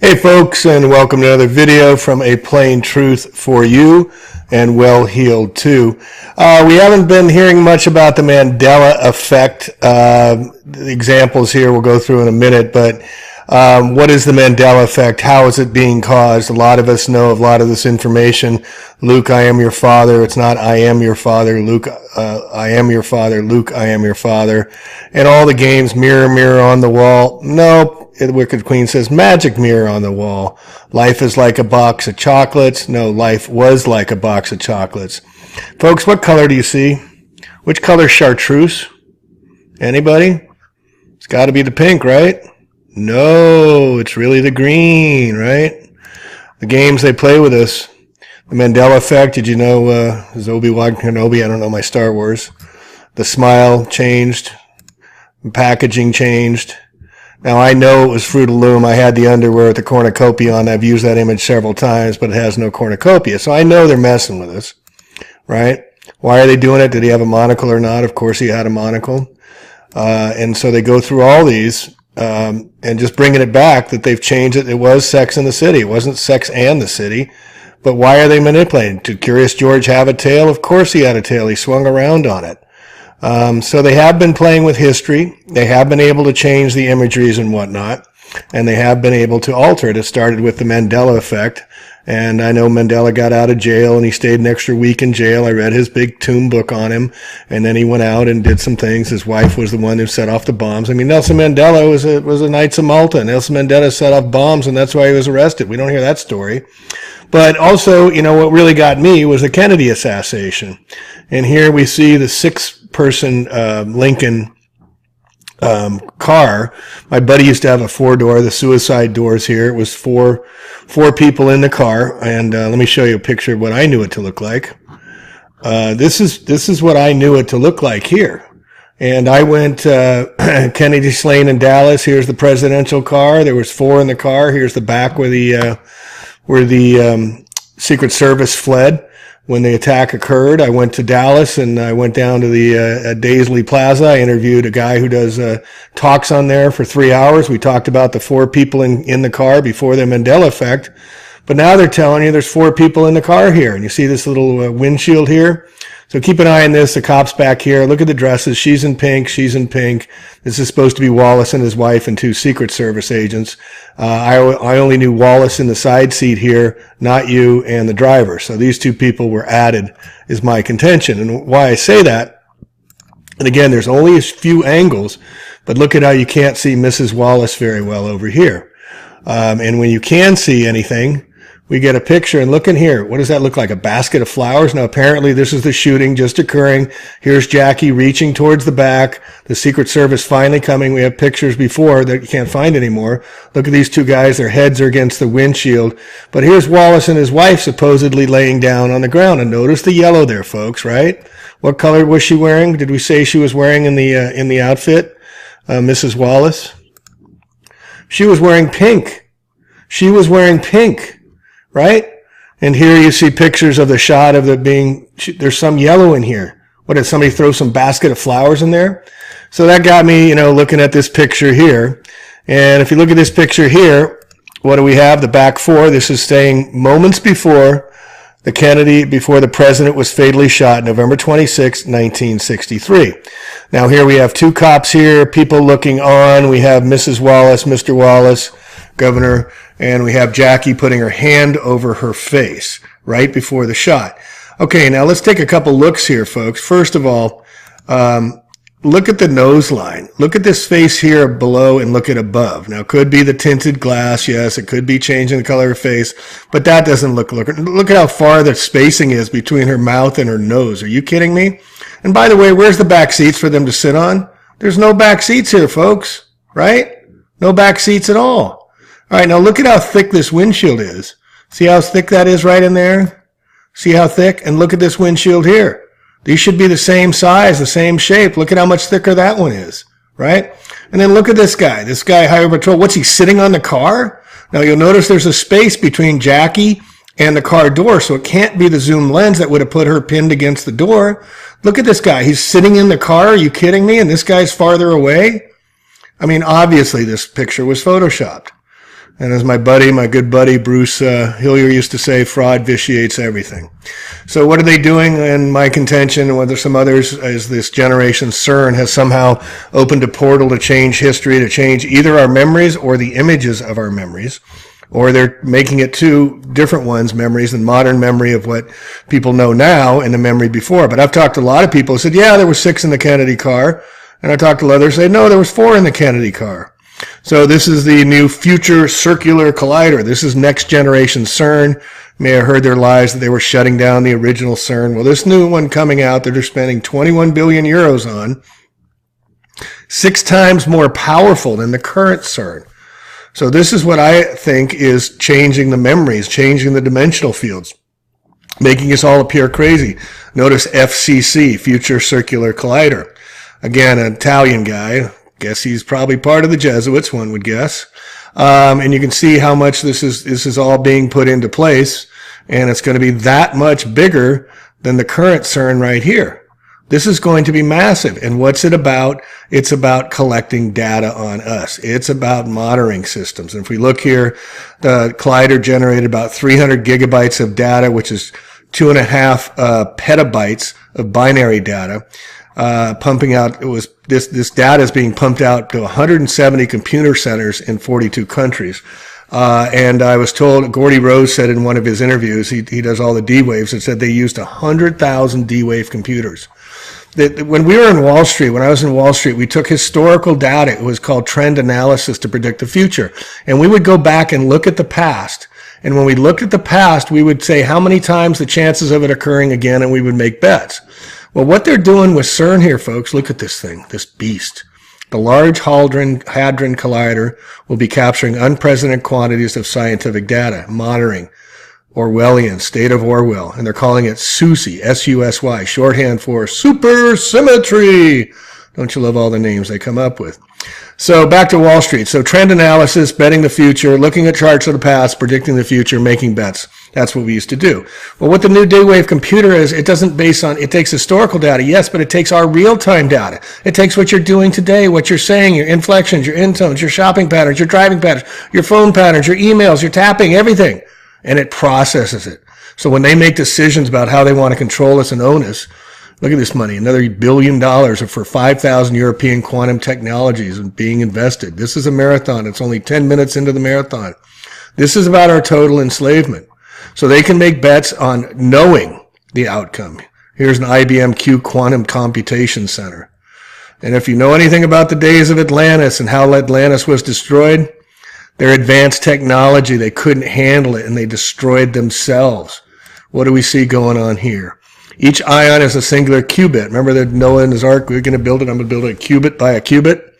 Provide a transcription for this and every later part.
Hey folks, and welcome to another video from A Plain Truth for You, and Well Heeled too. We haven't been hearing much about the Mandela-Effect. The examples here we'll go through in a minute, but what is the Mandela-Effect? How is it being caused? A lot of us know a lot of this information. Luke, I am your father. It's not I am your father. Luke, I am your father. Luke, I am your father. And all the games, mirror, mirror on the wall. Nope. The Wicked Queen says, magic mirror on the wall. Life is like a box of chocolates. No, life was like a box of chocolates. Folks, what color do you see? Which color is chartreuse? Anybody? It's got to be the pink, right? No, it's really the green, right? The games they play with us. The Mandela Effect, did you know, is Obi-Wan Kenobi? I don't know my Star Wars. The smile changed. The packaging changed. Now, I know it was Fruit of the Loom. I had the underwear with the cornucopia on. I've used that image several times, but it has no cornucopia. So I know they're messing with us, right? Why are they doing it? Did he have a monocle or not? Of course he had a monocle. And so they go through all these and just bringing it back that they've changed it. It was Sex in the City. It wasn't Sex and the City. But why are they manipulating? Did Curious George have a tail? Of course he had a tail. He swung around on it. So they have been playing with history. They have been able to change the imageries and whatnot, and they have been able to alter it. It started with the Mandela Effect, and I know Mandela got out of jail, and he stayed an extra week in jail. I read his big tomb book on him, and then he went out and did some things. His wife was the one who set off the bombs. I mean, Nelson Mandela was a Knights of Malta. Nelson Mandela set off bombs, and that's why he was arrested. We don't hear that story. But also, you know, what really got me was the Kennedy assassination. And here we see the six-person Lincoln car. My buddy used to have a four-door, the suicide doors here. It was four people in the car. And let me show you a picture of what I knew it to look like. This is what I knew it to look like here. And I went Kennedy Lane in Dallas. Here's the presidential car. There was four in the car. Here's the back where the Secret Service fled when the attack occurred. I went to Dallas and I went down to the Daisley Plaza. I interviewed a guy who does talks on there for 3 hours. We talked about the four people in the car before the Mandela Effect. But now they're telling you there's four people in the car here. And you see this little windshield here? So keep an eye on this. The cop's back here. Look at the dresses. She's in pink. She's in pink. This is supposed to be Wallace and his wife and two Secret Service agents. I only knew Wallace in the side seat here, not you and the driver. So these two people were added, is my contention. And why I say that, and again, there's only a few angles, but look at how you can't see Mrs. Wallace very well over here. And when you can see anything, we get a picture, and look in here. What does that look like? A basket of flowers? Now, apparently, this is the shooting just occurring. Here's Jackie reaching towards the back. The Secret Service finally coming. We have pictures before that you can't find anymore. Look at these two guys. Their heads are against the windshield. But here's Wallace and his wife supposedly laying down on the ground. And notice the yellow there, folks, right? What color was she wearing? Did we say she was wearing in the outfit, Mrs. Wallace? She was wearing pink. She was wearing pink. Right? And here you see pictures of the shot of there's some yellow in here. What, did somebody throw some basket of flowers in there? So that got me, looking at this picture here. And if you look at this picture here, what do we have? The back four. This is saying moments before before the president was fatally shot, November 26, 1963. Now here we have two cops here, people looking on. We have Mrs. Wallace, Mr. Wallace, Governor, and we have Jackie putting her hand over her face right before the shot. Okay, now let's take a couple looks here, folks. First of all, look at the nose line. Look at this face here below and look at above. Now, it could be the tinted glass. Yes, it could be changing the color of her face, but that doesn't look at how far the spacing is between her mouth and her nose. Are you kidding me? And by the way, where's the back seats for them to sit on? There's no back seats here, folks, right? No back seats at all. All right, now look at how thick this windshield is. See how thick that is right in there? See how thick? And look at this windshield here. These should be the same size, the same shape. Look at how much thicker that one is, right? And then look at this guy. This guy, Highway Patrol. What's he sitting on the car? Now you'll notice there's a space between Jackie and the car door, so it can't be the zoom lens that would have put her pinned against the door. Look at this guy. He's sitting in the car. Are you kidding me? And this guy's farther away? I mean, obviously this picture was photoshopped. And as my good buddy, Bruce Hillier used to say, fraud vitiates everything. So what are they doing? And my contention, and whether some others, is this generation CERN has somehow opened a portal to change history, to change either our memories or the images of our memories. Or they're making it two different ones, memories, the modern memory of what people know now and the memory before. But I've talked to a lot of people who said, yeah, there were 6 in the Kennedy car. And I talked to others who say, no, there was 4 in the Kennedy car. So this is the new future circular collider. This is next generation CERN. You may have heard their lies that they were shutting down the original CERN. Well, this new one coming out that they're spending 21 billion euros on, 6 times more powerful than the current CERN. So this is what I think is changing the memories, changing the dimensional fields, making us all appear crazy. Notice FCC, Future Circular Collider. Again, an Italian guy. Guess he's probably part of the Jesuits, one would guess. And you can see how much this is all being put into place. And it's going to be that much bigger than the current CERN right here. This is going to be massive. And what's it about? It's about collecting data on us. It's about monitoring systems. And if we look here, the collider generated about 300 gigabytes of data, which is 2.5 petabytes of binary data. Pumping out, this data is being pumped out to 170 computer centers in 42 countries. And I was told, Gordy Rose said in one of his interviews, he does all the D-Waves, and said they used 100,000 D-Wave computers. When we were in Wall Street, when I was in Wall Street, we took historical data. It was called trend analysis to predict the future. And we would go back and look at the past. And when we looked at the past, we would say how many times the chances of it occurring again, and we would make bets. Well, what they're doing with CERN here, folks, look at this thing, this beast. The Large Hadron Collider will be capturing unprecedented quantities of scientific data, monitoring, Orwellian, State of Orwell, and they're calling it SUSY, S-U-S-Y, shorthand for supersymmetry. Don't you love all the names they come up with? So back to Wall Street. So trend analysis, betting the future, looking at charts of the past, predicting the future, making bets. That's what we used to do. Well, what the new D-Wave computer is, it doesn't base on, it takes historical data, yes, but it takes our real-time data. It takes what you're doing today, what you're saying, your inflections, your intones, your shopping patterns, your driving patterns, your phone patterns, your emails, your tapping, everything. And it processes it. So when they make decisions about how they want to control us and own us, look at this money, another $1 billion for 5,000 European quantum technologies being invested. This is a marathon. It's only 10 minutes into the marathon. This is about our total enslavement. So they can make bets on knowing the outcome. Here's an IBM Q Quantum Computation Center. And if you know anything about the days of Atlantis and how Atlantis was destroyed, their advanced technology, they couldn't handle it and they destroyed themselves. What do we see going on here? Each ion is a singular qubit. Remember that Noah and his ark, we're going to build it, I'm going to build a qubit by a qubit.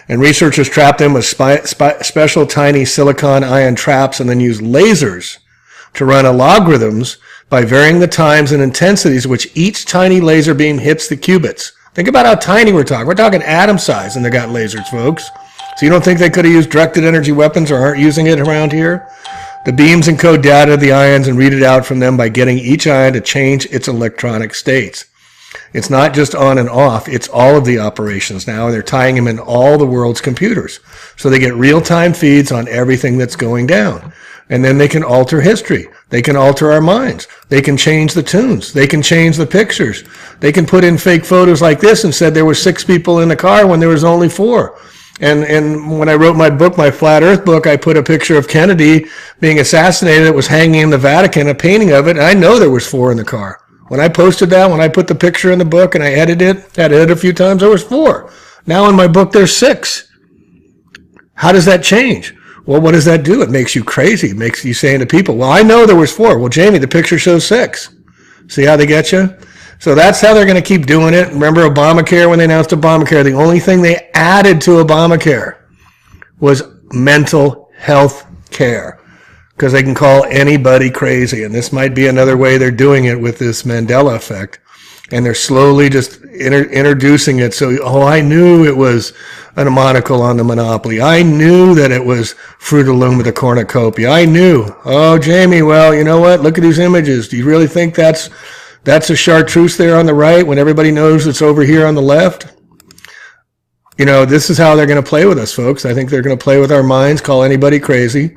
And researchers trap them with special tiny silicon ion traps and then use lasers to run logarithms by varying the times and intensities which each tiny laser beam hits the qubits. Think about how tiny we're talking. We're talking atom size, and they got lasers, folks. So you don't think they could have used directed energy weapons or aren't using it around here? The beams encode data of the ions and read it out from them by getting each ion to change its electronic states. It's not just on and off, it's all of the operations now, and they're tying them in all the world's computers. So they get real-time feeds on everything that's going down. And then they can alter history. They can alter our minds. They can change the tunes. They can change the pictures. They can put in fake photos like this and said there were 6 people in the car when there was only 4. And when I wrote my book, my Flat Earth book, I put a picture of Kennedy being assassinated. It was hanging in the Vatican, a painting of it, and I know there was 4 in the car. When I posted that, when I put the picture in the book and I edited it, had edited a few times, there was 4. Now in my book, there's 6. How does that change? Well, what does that do? It makes you crazy. It makes you saying to people, well, I know there was 4. Well, Jamie, the picture shows 6. See how they get you? So that's how they're going to keep doing it. Remember Obamacare, when they announced Obamacare, the only thing they added to Obamacare was mental health care, because they can call anybody crazy. And this might be another way they're doing it with this Mandela effect. And they're slowly just introducing it. So, I knew it was a monocle on the monopoly. I knew that it was Fruit of the Loom with the cornucopia. I knew. Oh, Jamie, well, you know what? Look at these images. Do you really think that's a chartreuse there on the right when everybody knows it's over here on the left? You know, this is how they're going to play with us, folks. I think they're going to play with our minds, call anybody crazy.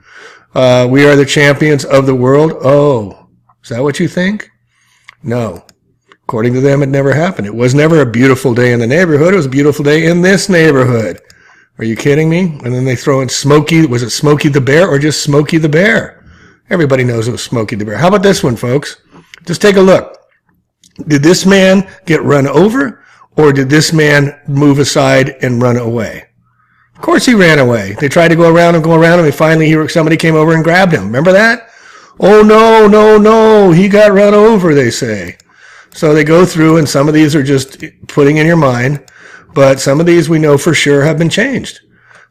We are the champions of the world. Oh, is that what you think? No. According to them, it never happened. It was never a beautiful day in the neighborhood. It was a beautiful day in this neighborhood. Are you kidding me? And then they throw in Smokey. Was it Smokey the Bear or just Smokey the Bear? Everybody knows it was Smokey the Bear. How about this one, folks? Just take a look. Did this man get run over, or did this man move aside and run away? Of course he ran away. They tried to go around him, and finally somebody came over and grabbed him. Remember that? Oh, no, he got run over, they say. So they go through, and some of these are just putting in your mind, but some of these we know for sure have been changed.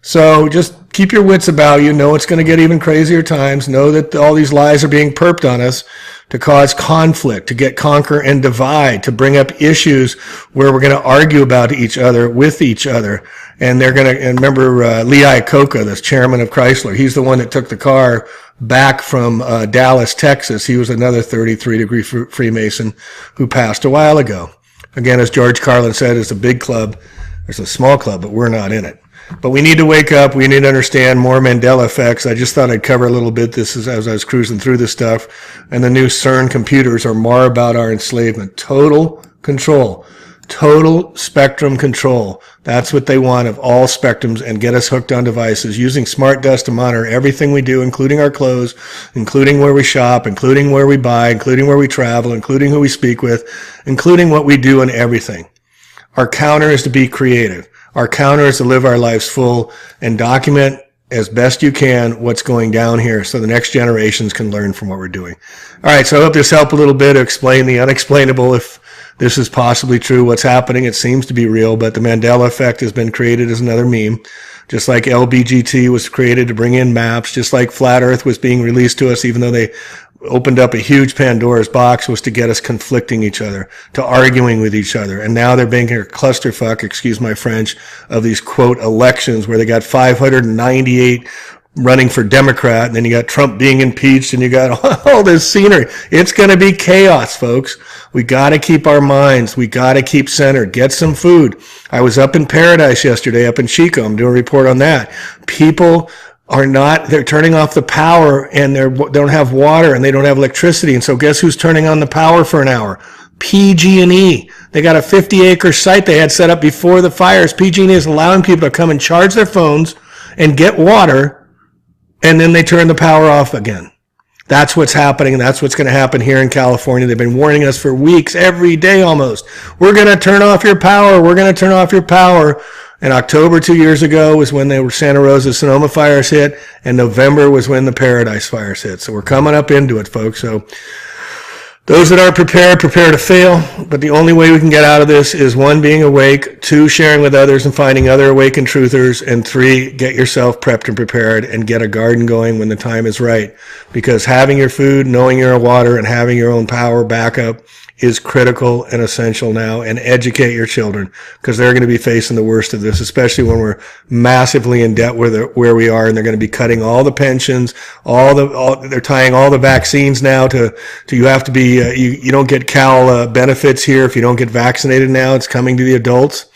So just keep your wits about you. Know it's going to get even crazier times. Know that all these lies are being perped on us to cause conflict, to get conquer and divide, to bring up issues where we're going to argue about each other with each other. And they're going to, and remember Lee Iacocca, the chairman of Chrysler, he's the one that took the car back from Dallas, Texas. He was another 33-degree Freemason who passed a while ago. Again, as George Carlin said, it's a big club. It's a small club, but we're not in it. But we need to wake up. We need to understand more Mandela effects. I just thought I'd cover a little bit. This is as I was cruising through this stuff. And the new CERN computers are more about our enslavement. Total control. Total spectrum control. That's what they want of all spectrums, and get us hooked on devices, using smart dust to monitor everything we do, including our clothes, including where we shop, including where we buy, including where we travel, including who we speak with, including what we do and everything. Our counter is to be creative. Our counter is to live our lives full and document as best you can what's going down here so the next generations can learn from what we're doing. All right, so I hope this helped a little bit to explain the unexplainable, if this is possibly true, what's happening. It seems to be real, but the Mandela effect has been created as another meme. Just like LBGT was created to bring in maps, just like Flat Earth was being released to us, even though they opened up a huge Pandora's box, was to get us conflicting each other, to arguing with each other. And now they're being a clusterfuck, excuse my French, of these, quote, elections where they got 598 running for Democrat, and then you got Trump being impeached, and you got all this scenery. It's going to be chaos, folks. We got to keep our minds. We got to keep centered. Get some food. I was up in Paradise yesterday, up in Chico. I'm doing a report on that. People they're turning off the power, and they don't have water, and they don't have electricity. And so guess who's turning on the power for an hour? PG&E. They got a 50-acre site they had set up before the fires. PG&E is allowing people to come and charge their phones and get water, and then they turn the power off again. That's what's happening, and that's what's going to happen here in California. They've been warning us for weeks, every day almost. We're going to turn off your power. We're going to turn off your power. And October 2 years ago was when the Santa Rosa Sonoma fires hit, and November was when the Paradise fires hit. So we're coming up into it, folks. So those that are prepared, prepare to fail. But the only way we can get out of this is, 1, being awake, 2, sharing with others and finding other awakened truthers, and 3, get yourself prepped and prepared and get a garden going when the time is right. Because having your food, knowing your water, and having your own power backup is critical and essential now. And educate your children, because they're going to be facing the worst of this, especially when we're massively in debt where we are, and they're going to be cutting all the pensions, they're tying all the vaccines now to you have to be, you don't get Cal benefits here if you don't get vaccinated now. It's coming to the adults.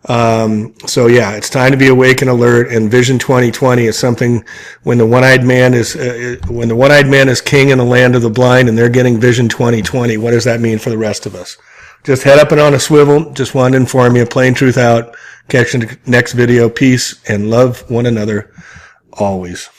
So yeah, it's time to be awake and alert. And Vision 2020 is something when the one-eyed man is king in the land of the blind, and they're getting Vision 2020. What does that mean for the rest of us? Just head up and on a swivel. Just wanted to inform you. Plain truth out. Catch you in the next video. Peace and love one another always.